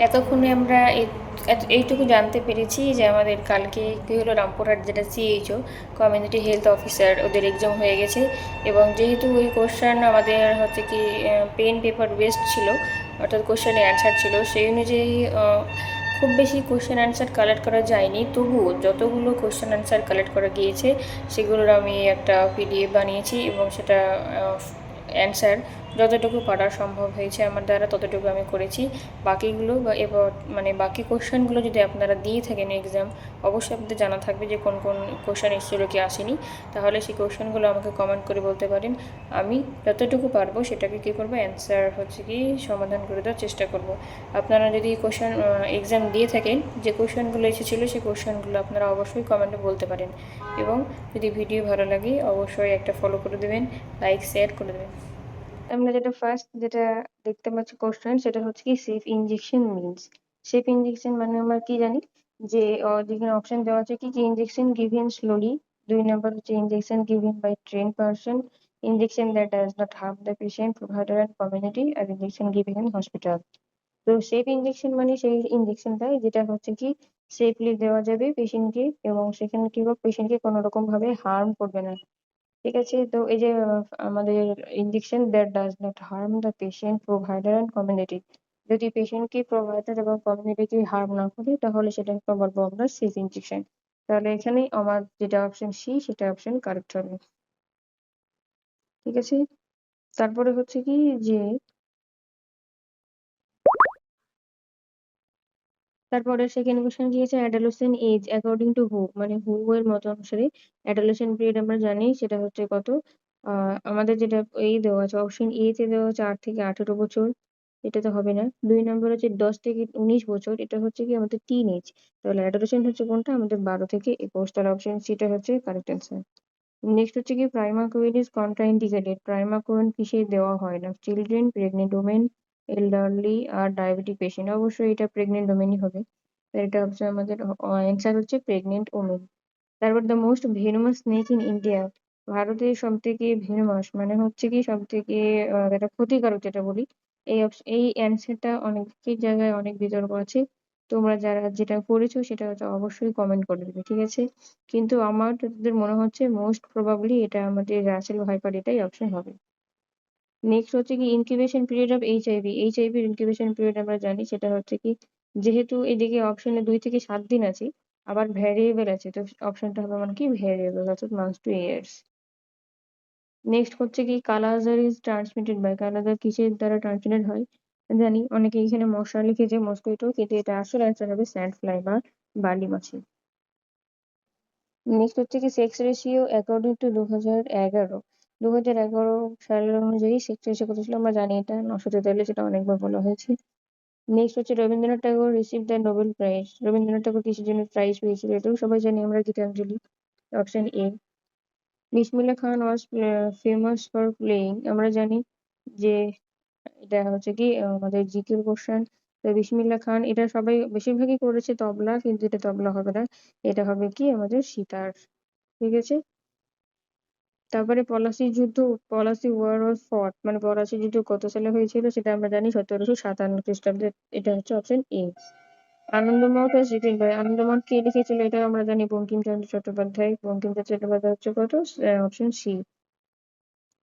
এতক্ষণে আমরা এইটুকু জানতে পেরেছি যে আমাদের কালকে কী হলো, রামপুরহাট যেটা সিএইচও কমিউনিটি হেলথ অফিসার ওদের এক্সাম হয়ে গেছে। এবং যেহেতু ওই কোশ্চেন আমাদের হচ্ছে কি পেন পেপার বেসড ছিল, অর্থাৎ কোশ্চেনের অ্যান্সার ছিল, সেই অনুযায়ী খুব বেশি কোশ্চেন অ্যান্সার কালেক্ট করা যায়নি। তবুও যতগুলো কোশ্চেন অ্যান্সার কালেক্ট করা গিয়েছে সেগুলোর আমি একটা পিডিএফ বানিয়েছি এবং সেটা অ্যান্সার যতটুকু পারা সম্ভব হয়েছে আমার দ্বারা ততটুকু আমি করেছি। বাকিগুলো এবার মানে বাকি কোশ্চেনগুলো যদি আপনারা দিয়ে থাকেন এক্সাম, অবশ্যই আপনাদের জানা থাকবে যে কোন কোন কোশ্চেন এসেছিলো কি আসেনি। তাহলে সেই কোশ্চেনগুলো আমাকে কমেন্ট করে বলতে পারেন। আমি যতটুকু পারবো সেটাকে কী করবো, অ্যান্সার হচ্ছে কি সমাধান করে দেওয়ার চেষ্টা করব। আপনারা যদি কোশ্চেন এক্সাম দিয়ে থাকেন, যে কোশ্চেনগুলো এসেছিলো সেই কোশ্চেনগুলো আপনারা অবশ্যই কমেন্টে বলতে পারেন। এবং যদি ভিডিও ভালো লাগে অবশ্যই একটা ফলো করে দেবেন, লাইক শেয়ার করে দেবেন। আমরা যেটা ফার্স্ট যেটা দেখতে পাচ্ছি কোশ্চেন, সেটা হচ্ছে কি safe injection means. Safe injection মানে আমরা কি জানি যে যেখানে অপশন দেওয়া আছে কি ইনজেকশন গিভেন স্লোলি, 2 নাম্বার হচ্ছে injection given by train person, injection that does not harm the patient, provider and community, আর ইনজেকশন গিভেন ইন হসপিটাল। তো সেফ ইনজেকশন মানে সেই ইনজেকশনটা যেটা হচ্ছে কি সেফলি দেওয়া যাবে পেশেন্টকে, এবং সেখানে কি পেশেন্টকে কোনো রকম ভাবে হার্ম করবে না। ঠিক আছে, তো এই যে আমাদের injection that does not harm the patient, provider and community, যদি পেশেন্টকে, প্রোভাইডার এবং কমিউনিটিকে হার্ম না করে তাহলে সেটাকে বলবো আমরা সেফ ইনজেকশন। তাহলে এখানে আমার যেটা অপশন সি সেটা অপশন কারেক্ট হবে। ঠিক আছে, তারপরে হচ্ছে কি যে তারপরে সেকেন্ড কোশ্চেন কি আছে, অ্যাডোলেসেন্ট এজ অ্যাকর্ডিং টু হু, মানে হু এর মত অনুসারে অ্যাডোলেসেন্ট পিরিয়ড আমরা জানি সেটা হচ্ছে কত। আমাদের যেটা এই দেওয়া আছে অপশন এ তে দেওয়া আছে 8 থেকে 18 বছর, এটা তো হবে না। 2 নম্বর হচ্ছে 10 থেকে 19 বছর, এটা হচ্ছে কি আমাদের টিন এজ। তাহলে অ্যাডোলেসেন্ট হচ্ছে কোনটা, আমাদের 12 থেকে 21, তাহলে অপশন সিটা হচ্ছে কারেক্ট অ্যান্সার। নেক্সট হচ্ছে কি প্রাইমাকোয়েড ইজ কন্ট্রাইন্ডিকেটেড, প্রাইমাকোয়েড কিসে দেওয়া হয় না, চিলড্রেন, প্রেগনেন্ট ওমেন, এলডারলি আর ডায়াবেটিক পেশেন্ট। অবশ্যই এটা প্রেগনেন্ট ওমেনই হবে। তো এটা হচ্ছে আমাদের অ্যান্সার হচ্ছে প্রেগনেন্ট ওমেন। তারপর the most venomous snake in India, ভারতের সব থেকে ভেনোমাস মানে হচ্ছে কি সব থেকে যেটা ক্ষতিকারক যেটা বলি, এই অ্যান্সারটা অনেক জায়গায় অনেক বিতর্ক আছে। তোমরা যারা যেটা করেছো সেটা হচ্ছে অবশ্যই কমেন্ট করে দেবে, ঠিক আছে। কিন্তু আমার যতদূর মনে হচ্ছে মোস্ট প্রবাবলি এটা আমাদের রাসেল ভাইপার, এটাই অপশন হবে। নেক্সট হচ্ছে কি ইনকিউবেশন পিরিয়ড অফ এইচআইভি, এইচআইভির ইনকিউবেশন পিরিয়ড আমরা জানি সেটা হচ্ছে কি, যেহেতু এদিকে অপশনে 2 থেকে 7 দিন আছে, আবার ভ্যারিয়েবল আছে, তো অপশনটা হবে মানে কি ভ্যারিয়েবল, অর্থাৎ মান্থস টু ইয়ার্স। নেক্সট হচ্ছে কি kala-azar is transmitted by, kala-azar কিসের দ্বারা ট্রান্সমিটেড হয় জানি, অনেকে এখানে মশা লিখেছে মস্কুইটো, কিন্তু এটা আসল অ্যান্সার হবে স্যান্ড ফ্লাই বা বালি মাছি। নেক্সট হচ্ছে কি সেক্স রেশিও অ্যাকর্ডিং টু 2011 সালের অনুযায়ী সেক্স রেশিও কত ছিল আমরা জানি, এটা 943, সেটা অনেকবার বলা হয়েছে। নেক্সট হচ্ছে Rabindranath Thakur receive the Nobel prize, Rabindranath Thakur কিসের জন্য প্রাইজ পেয়েছিল, এটাও সবাই জানি আমরা, গীতাঞ্জলি, অপশন এ। বিসমিল্লাহ খান ওয়াজ ফেমাস ফর প্লেইং, আমরা জানি যে এটা হচ্ছে কি আমাদের জিকের কোশ্চেন। তো বিসমিল্লাহ খান এটা সবাই বেশিরভাগই করেছে তবলা, কিন্তু এটা তবলা হবে না, এটা হবে কি আমাদের সিতার। ঠিক আছে, তারপরে পলাশী যুদ্ধ, পলাশী ওয়ার ওয়াজ ফট, মানে পলাশী যুদ্ধ কত সালে হয়েছিল সেটা আমরা জানি 1757 খ্রিস্টাব্দে, এটা হচ্ছে option A. Anandamath was written by, Anandamath কে লিখেছিল এটা আমরা জানি বঙ্কিমচন্দ্র চট্টোপাধ্যায়, বঙ্কিমচন্দ্র চট্টোপাধ্যায় হচ্ছে কত, অপশন সি।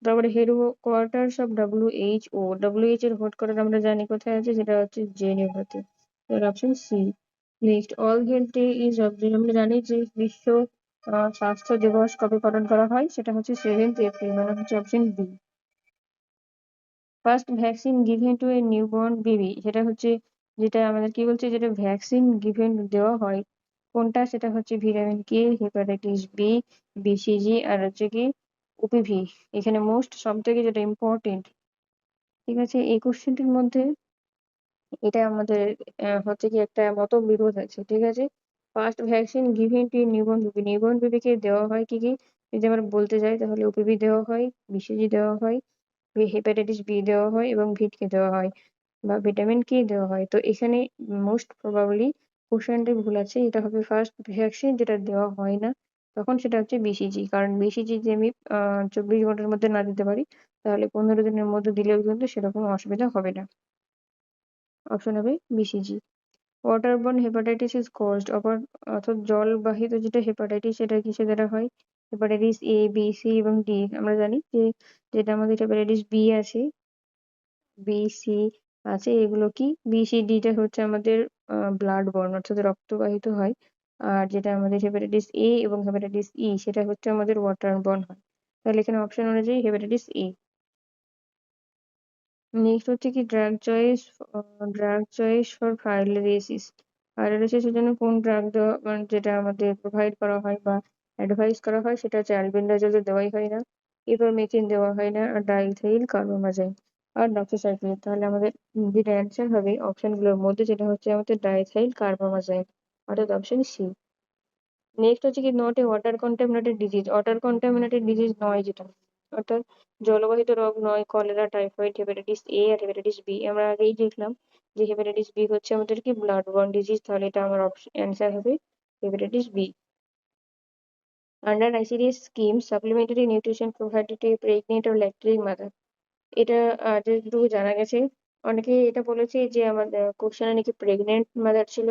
তারপরে head quarters of WHO, WHO এর হেডকোয়ার্টার আমরা জানি কোথায় আছে, সেটা হচ্ছে জেনেভাতে, option C. Next all health day is observe, আমরা জানি যে বিশ্ব স্বাস্থ্য দিবস কবে পালন করা হয়, সেটা হচ্ছে 7th এপ্রিল, মানে হচ্ছে option B. First vaccine given to a newborn baby, সেটা হচ্ছে যেটা আমাদের কি বলছে, যেটা ভ্যাকসিন গিভেন দেওয়া হয় কোনটা, সেটা হচ্ছে vitamin K, hepatitis B, BCG, আর হচ্ছে কি ওপিভি। এখানে মোস্ট সব থেকে যেটা ইম্পর্টেন্ট, ঠিক আছে, এই কোশ্চেনটির মধ্যে এটা আমাদের হচ্ছে কি একটা মতবিরোধ আছে, ঠিক আছে। First vaccine given two newborn baby, newborn বেবিকে দেওয়া হয় কি কি, যদি আমরা বলতে যাই তাহলে ওপিভি দেওয়া হয়, BCG দেওয়া হয়, হেপাটাইটিস বি দেওয়া হয়, এবং ভিটকে দেওয়া হয় বা ভিটামিন কে দেওয়া হয়। তো এখানে মোস্ট প্রবাবলি কোশ্চেনটা ভুল আছে, এটা হবে ফার্স্ট ভ্যাকসিন যেটা দেওয়া হয় না, তখন সেটা হচ্ছে BCG, কারণ BCG যদি আমি 24 ঘন্টার মধ্যে না দিতে পারি তাহলে 15 দিনের মধ্যে দিলেও কিন্তু সেরকম অসুবিধা হবে না। অপশন হবে BCG. Waterborne hepatitis is caused অর্থাৎ জলবাহিত যেটা হেপাটাইটিস সেটা কিসে দ্বারা হয়? হেপাটাইটিস এ, বি, সি এবং ডি। আমরা জানি যে যেটা আমাদের হেপাটাইটিস বি আছে, বি, সি আছে, এগুলো কি বি, সি, ডিটা হচ্ছে আমাদের ব্লাড বর্ন অর্থাৎ রক্তবাহিত হয়। আর যেটা আমাদের হেপাটাইটিস এ এবং হেপাটাইটিস ই সেটা হচ্ছে আমাদের ওয়াটার বর্ন হয়। তাহলে এখানে অপশন অনুযায়ী হেপাটাইটিস এ। নেক্সট হচ্ছে কি ড্রাগ চয়েস ফর ফাইলেরিয়াসিস। ফাইলেরিয়াসিসের জন্য কোন ড্রাগ দেওয়া মানে যেটা আমাদের প্রোভাইড করা হয় বা অ্যাডভাইস করা হয় সেটা হচ্ছে অ্যালবেন্ডাজোল দেওয়াই হয় না, ইভারমেকটিন দেওয়া হয় না, আর ডাইইথাইল কার্বামাজাইন আর ডক্সাসাইক্লিন। তাহলে আমাদের যেটা অ্যান্সার হবে অপশনগুলোর মধ্যে যেটা হচ্ছে আমাদের ডাইইথাইল কার্বামাজাইন, অর্থাৎ অপশন সি। নেক্সট হচ্ছে কি not a water contaminated disease. Water contaminated disease নয় যেটা, অর্থাৎ জলবাহিত রোগ নয়, কলেরা, টাইফয়েড, হেপাটাইটিস এ আর হেপাটাইটিস বি। আমরা আগেই দেখলাম যে হেপাটাইটিস বি হচ্ছে আমাদের কি ব্লাড বর্ন ডিজিজ, তাহলে এটা আমার অ্যান্সার হবে hepatitis B. Under ICDS scheme supplementary nutrition provided to pregnant or lactating mother. এটা যেটুকু জানা গেছে, অনেকে এটা বলেছে যে আমাদের কোশ্চেনে নাকি প্রেগনেন্ট মাদার ছিল,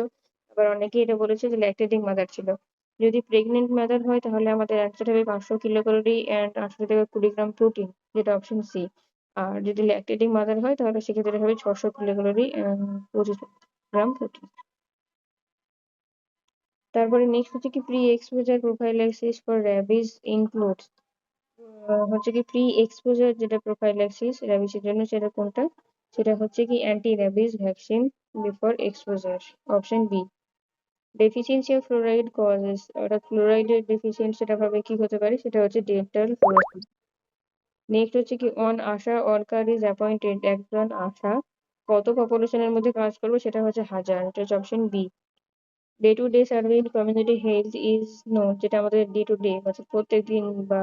আবার অনেকে এটা বলেছে যে ল্যাকটেটিং মাদার ছিল। যদি প্রেগনেন্ট মাদার হয় তাহলে আমাদের অ্যান্সার হবে 500 কিলোক্যালোরি অ্যান্ড 800 থেকে 20 গ্রাম প্রোটিন, যেটা অপশন সি। আর যদি ল্যাকটেটিং মাদার হয় তাহলে সেক্ষেত্রে হবে 600 কিলোক্যালোরি অ্যান্ড 25 গ্রাম প্রোটিন। তারপরে নেক্সট হচ্ছে কি pre exposure prophylaxis for rabies includes. হচ্ছে কি প্রি এক্সপোজার যেটা প্রোফাইলাক্সিস র্যাবিসের জন্য সেটা কোনটা? সেটা হচ্ছে কি anti rabies vaccine before exposure, option B. Deficiency of fluoride causes, অর্থাৎ ফ্লোরাইডের ডেফিসিয়েন্ট সেটা ভাবে কি হতে পারে, সেটা হচ্ছে ডেন্টাল ফ্লোরোসিস। নেক্সট হচ্ছে কি on Asha worker is appointed, একজন আশা কত পপুলেশনের মধ্যে কাজ করবে, সেটা হচ্ছে 1000, এটা হচ্ছে option B. Day to day survey in community health is known, যেটা আমাদের ডে টু ডে অর্থাৎ প্রত্যেক দিন বা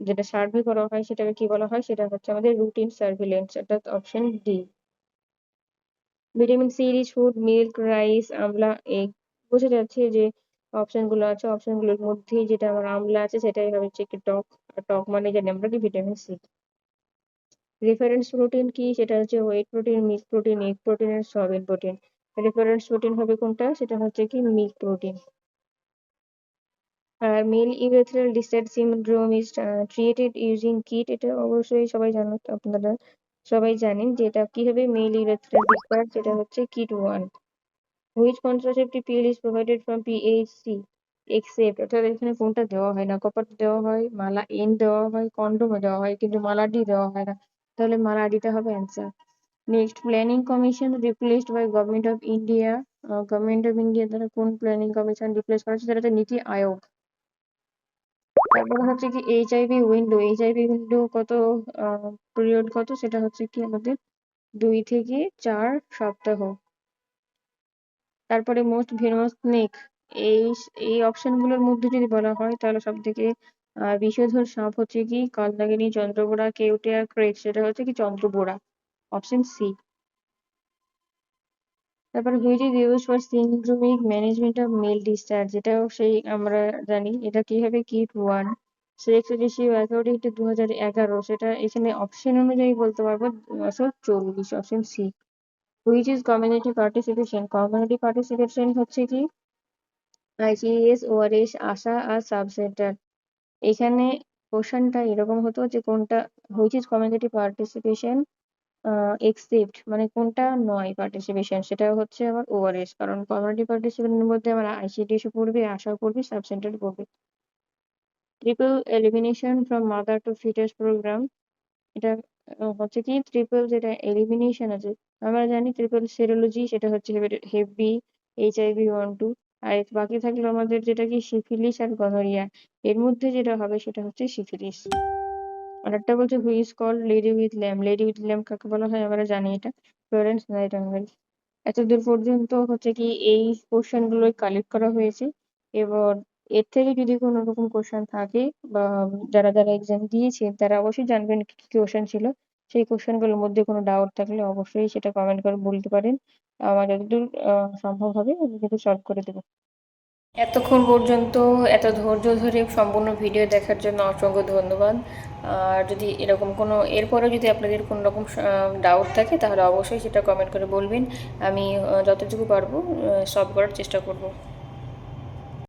যেটা সার্ভে করা হয় সেটাকে কি বলা হয়, সেটা হচ্ছে আমাদের রুটিন সার্ভিলেন্স, অর্থাৎ option D. Vitamin C rich food milk, rice, amla, egg. বোঝা যাচ্ছে যে অপশন গুলো আছে, অপশন গুলোর মধ্যে যেটা আমার আমলা আছে সেটাই হচ্ছে কি টক। আর টক মানে জানি আমরা কি ভিটামিন সি। রেফারেন্স প্রোটিন কি, সেটা হচ্ছে white protein, milk protein, egg protein আর সয়াবিন প্রোটিন। রেফারেন্স প্রোটিন হবে কোনটা, সেটা হচ্ছে কি মিল্ক প্রোটিন। আর male urethral discharge syndrome is treated using kit, এটা অবশ্যই সবাই জানো, আপনারা সবাই জানেন যে এটা কি হবে মেল ইউরেথ্রাল ডিসচার্জ, যেটা হচ্ছে kit 1। Which contraceptive pill is provided from PHC except, অর্থাৎ এখানে কোনটা দেওয়া হয় না, কপার দেওয়া হয়, মালা এন দেওয়া হয়, কন্ডোমও দেওয়া হয়, কিন্তু মালা ডি দেওয়া হয় না, তাহলে মালা ডিটা হবে answer. Next planning commission replaced by government of India. Government of India দ্বারা কোন প্ল্যানিং কমিশন রিপ্লেস করা হচ্ছে, সেটা হচ্ছে নীতি আয়োগ। তারপরে হচ্ছে কি এইচআইভি উইন্ডো কত, পিরিয়ড কত, সেটা হচ্ছে কি আমাদের 2 থেকে 4 সপ্তাহ। তারপরে মোস্ট ভেনাস স্নেক, এই এই অপশন গুলোর মধ্যে যদি বলা হয় তাহলে সব থেকে বিষধর সাপ হচ্ছে কি কালনাগিনী, চন্দ্রবোড়া, কেউটে আর ক্রেট, সেটা হচ্ছে কি চন্দ্রবোড়া, অপশন সি। তারপরে which is use for syndromic management of male discharge, এটাও সেই আমরা জানি, এটা কি হবে kit 1। Sex ratio according to 2011, সেটা এখানে অপশন অনুযায়ী বলতে পারবো 240, option C. Which is community participation, community participation হচ্ছে কি আইসিডিএস, ওআরএস, আশা আর সাব সেন্টার। এখানে কোশ্চেনটা এরকম হতো যে কোনটা which is community participation except মানে কোনটা নয় পার্টিসিপেশন, সেটা হচ্ছে আমার ওআরএস, কারণ কমিউনিটি পার্টিসিপেশনের মধ্যে আমার আইসিডিএস পড়বে, আশা পড়বে, সাব সেন্টার পড়বে। Triple elimination from mother to foetus programme, এটা হচ্ছে কি ট্রিপল যেটা এলিমিনেশন আছে, আমরা জানি ট্রিপল সেরোলজি, সেটা হচ্ছে হেভি, HIV 1 2, আর বাকি থাকলো আমাদের যেটা কি সিফিলিস আর গনোরিয়া। এর মধ্যে যেটা হবে সেটা হচ্ছে সিফিলিস। আর একটা বলছে who's called lady with lamp, lady with lamp কাকে বলা হয় আমরা জানি, এটা ফ্লোরেন্স নাইটিঙ্গেল। এতদূর পর্যন্ত হচ্ছে কি এই কোশ্চেন গুলোই কালেক্ট করা হয়েছে। এবার এর থেকে যদি কোনো রকম কোশ্চেন থাকে বা যারা যারা এক্সাম দিয়েছে তারা অবশ্যই জানবেন কি কি কোশ্চেন ছিল। সেই কোশ্চেন গুলোর মধ্যে কোনো ডাউট থাকলে অবশ্যই সেটা কমেন্ট করে বলতে পারেন, আমার যতদূর সম্ভব হবে আমি কিন্তু সলভ করে দেবো। এতক্ষণ পর্যন্ত এত ধৈর্য ধরে সম্পূর্ণ ভিডিও দেখার জন্য অসংখ্য ধন্যবাদ। আর যদি এরকম কোনো এরপরে যদি আপনাদের কোনো রকম ডাউট থাকে তাহলে অবশ্যই সেটা কমেন্ট করে বলবেন। আমি যতটুকু পারবো সলভ করার চেষ্টা করব।